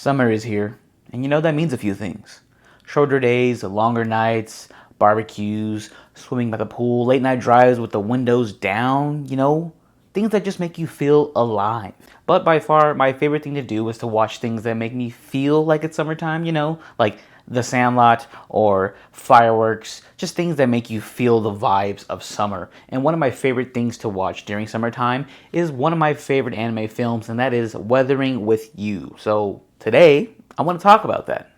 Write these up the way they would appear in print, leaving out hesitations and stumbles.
Summer is here, and that means a few things. Shorter days, longer nights, barbecues, swimming by the pool, late night drives with the windows down, things that just make you feel alive. But by far, my favorite thing to do is to watch things that make me feel like it's summertime, like The Sandlot or fireworks, just things that make you feel the vibes of summer. And one of my favorite things to watch during summertime is one of my favorite anime films, and that is Weathering with You. So today, I want to talk about that.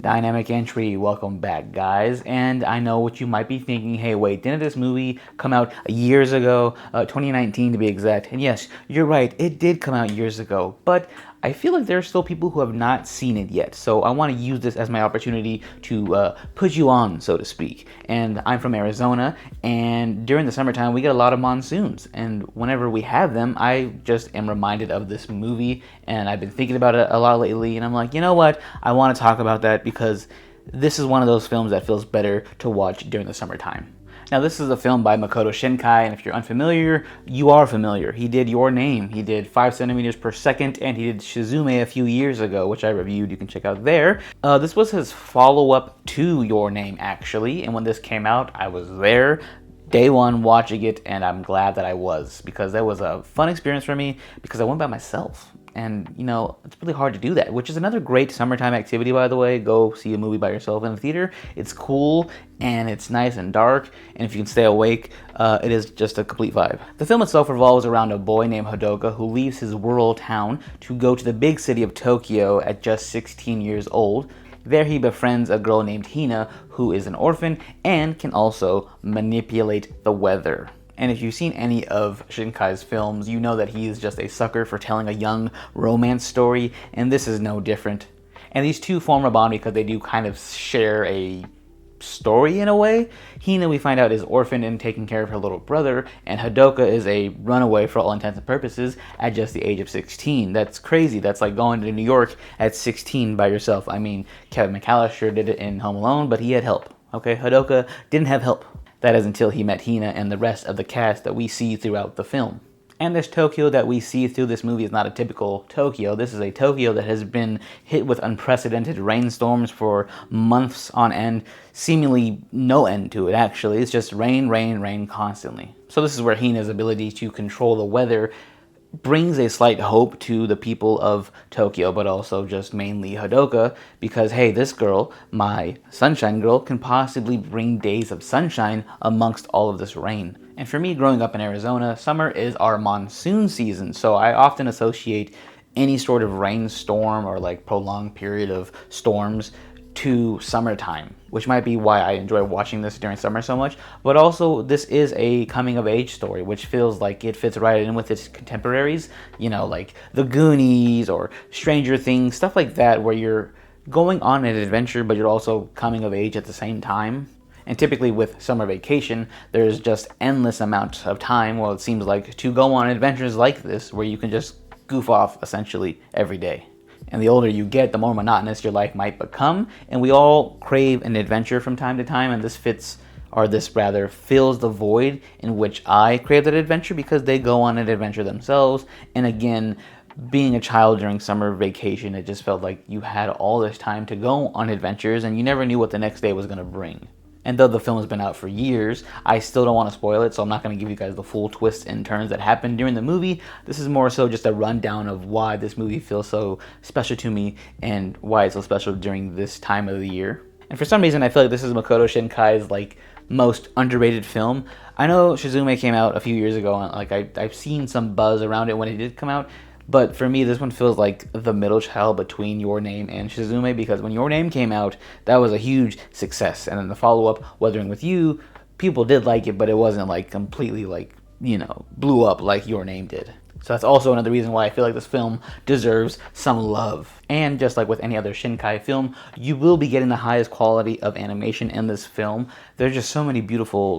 Dynamic entry, welcome back, guys. And I know what you might be thinking, hey, wait, didn't this movie come out years ago, 2019 to be exact? And yes, you're right, it did come out years ago, but I feel like there are still people who have not seen it yet. So I want to use this as my opportunity to put you on, so to speak. And I'm from Arizona, and during the summertime, we get a lot of monsoons. And whenever we have them, I just am reminded of this movie, and I've been thinking about it a lot lately, and I'm like, you know what? I want to talk about that because this is one of those films that feels better to watch during the summertime. Now, this is a film by Makoto Shinkai, and if you're unfamiliar, you are familiar. He did Your Name, he did 5 centimeters per second, and he did Shizume a few years ago, which I reviewed. You can check out there. This was his follow-up to Your Name, actually, and when this came out, I was there, day one, watching it, and I'm glad that I was, because that was a fun experience for me, because I went by myself. And, it's really hard to do that, which is another great summertime activity, by the way. Go see a movie by yourself in the theater. It's cool, and it's nice and dark, and if you can stay awake, it is just a complete vibe. The film itself revolves around a boy named Hadoka who leaves his rural town to go to the big city of Tokyo at just 16 years old. There he befriends a girl named Hina, who is an orphan and can also manipulate the weather. And if you've seen any of Shinkai's films, you know that he is just a sucker for telling a young romance story, and this is no different. And these two form a bond because they do kind of share a story in a way. Hina, we find out, is orphaned and taking care of her little brother, and Hadoka is a runaway for all intents and purposes at just the age of 16. That's crazy. That's like going to New York at 16 by yourself. I mean, Kevin McAllister did it in Home Alone, but he had help. Okay, Hadoka didn't have help. That is until he met Hina and the rest of the cast that we see throughout the film. And this Tokyo that we see through this movie is not a typical Tokyo. This is a Tokyo that has been hit with unprecedented rainstorms for months on end, seemingly no end to it, actually. It's just rain, rain, rain constantly. So this is where Hina's ability to control the weather brings a slight hope to the people of Tokyo, but also just mainly Hadoka, because hey, this girl, my sunshine girl, can possibly bring days of sunshine amongst all of this rain. And for me, growing up in Arizona, summer is our monsoon season, so I often associate any sort of rainstorm or like prolonged period of storms to summertime, which might be why I enjoy watching this during summer so much. But also, this is a coming-of-age story, which feels like it fits right in with its contemporaries, like The Goonies or Stranger Things, stuff like that, where you're going on an adventure, but you're also coming of age at the same time. And typically with summer vacation, there's just endless amounts of time, well, it seems like, to go on adventures like this, where you can just goof off, essentially, every day. And the older you get, the more monotonous your life might become. And we all crave an adventure from time to time, and this fills the void in which I crave that adventure, because they go on an adventure themselves. And again, being a child during summer vacation, it just felt like you had all this time to go on adventures, and you never knew what the next day was going to bring. And though the film has been out for years, I still don't want to spoil it, so I'm not going to give you guys the full twists and turns that happened during the movie. This is more so just a rundown of why this movie feels so special to me and why it's so special during this time of the year. And for some reason, I feel like this is Makoto Shinkai's most underrated film. I know Shizume came out a few years ago, and I've seen some buzz around it when it did come out. But for me, this one feels like the middle child between Your Name and Shizume, because when Your Name came out, that was a huge success. And then the follow-up, Weathering with You, people did like it, but it wasn't completely blew up like Your Name did. So that's also another reason why I feel like this film deserves some love. And just like with any other Shinkai film, you will be getting the highest quality of animation in this film. There's just so many beautiful,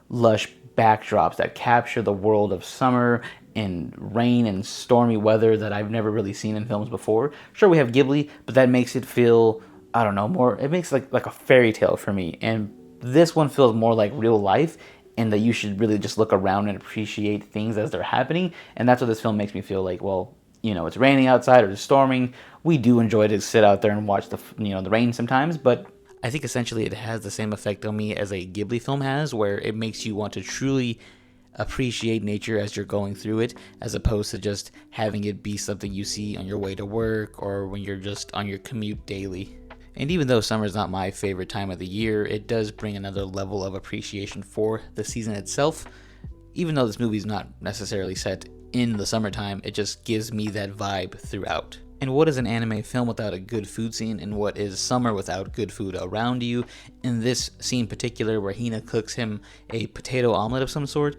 lush backdrops that capture the world of summer and rain and stormy weather that I've never really seen in films before. Sure, we have Ghibli, but that makes it feel, I don't know, more, it makes like a fairy tale for me. And this one feels more like real life, and that you should really just look around and appreciate things as they're happening. And that's what this film makes me feel like. Well, it's raining outside or it's storming. We do enjoy to sit out there and watch the rain sometimes, but I think essentially it has the same effect on me as a Ghibli film has, where it makes you want to truly appreciate nature as you're going through it, as opposed to just having it be something you see on your way to work or when you're just on your commute daily. And even though summer is not my favorite time of the year, it does bring another level of appreciation for the season itself. Even though this movie is not necessarily set in the summertime, it just gives me that vibe throughout. And what is an anime film without a good food scene, and what is summer without good food around you? In this scene in particular, where Hina cooks him a potato omelet of some sort,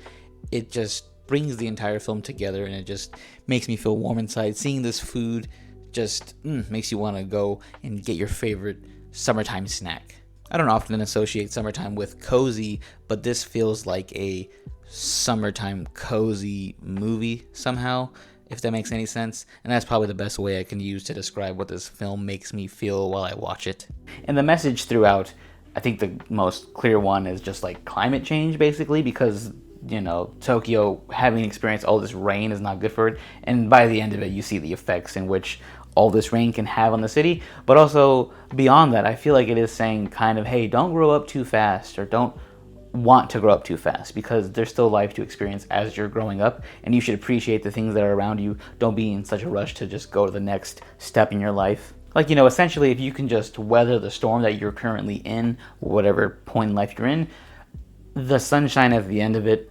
it just brings the entire film together, and it just makes me feel warm inside. Seeing this food just makes you want to go and get your favorite summertime snack. I don't often associate summertime with cozy, but this feels like a summertime cozy movie somehow, if that makes any sense. And that's probably the best way I can use to describe what this film makes me feel while I watch it. And the message throughout, I think the most clear one is just like climate change, basically, because Tokyo having experienced all this rain is not good for it. And by the end of it, you see the effects in which all this rain can have on the city. But also beyond that, I feel like it is saying kind of, hey, don't grow up too fast, or don't want to grow up too fast, because there's still life to experience as you're growing up, and you should appreciate the things that are around you. Don't be in such a rush to just go to the next step in your life. Like, essentially, if you can just weather the storm that you're currently in, whatever point in life you're in, the sunshine at the end of it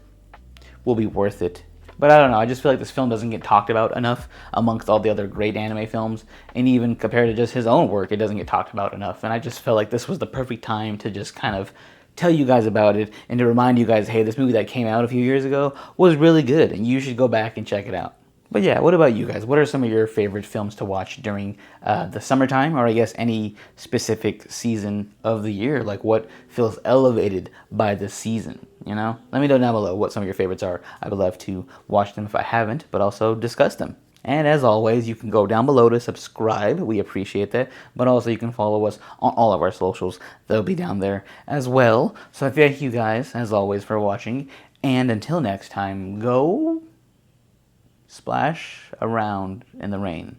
will be worth it. But I don't know, I just feel like this film doesn't get talked about enough amongst all the other great anime films, and even compared to just his own work, it doesn't get talked about enough. And I just felt like this was the perfect time to just kind of tell you guys about it, and to remind you guys, hey, this movie that came out a few years ago was really good, and you should go back and check it out. But yeah, what about you guys? What are some of your favorite films to watch during the summertime, or I guess any specific season of the year? Like, what feels elevated by the season, Let me know down below what some of your favorites are. I would love to watch them if I haven't, but also discuss them. And as always, you can go down below to subscribe. We appreciate that. But also you can follow us on all of our socials. They'll be down there as well. So thank you guys, as always, for watching. And until next time, go splash around in the rain.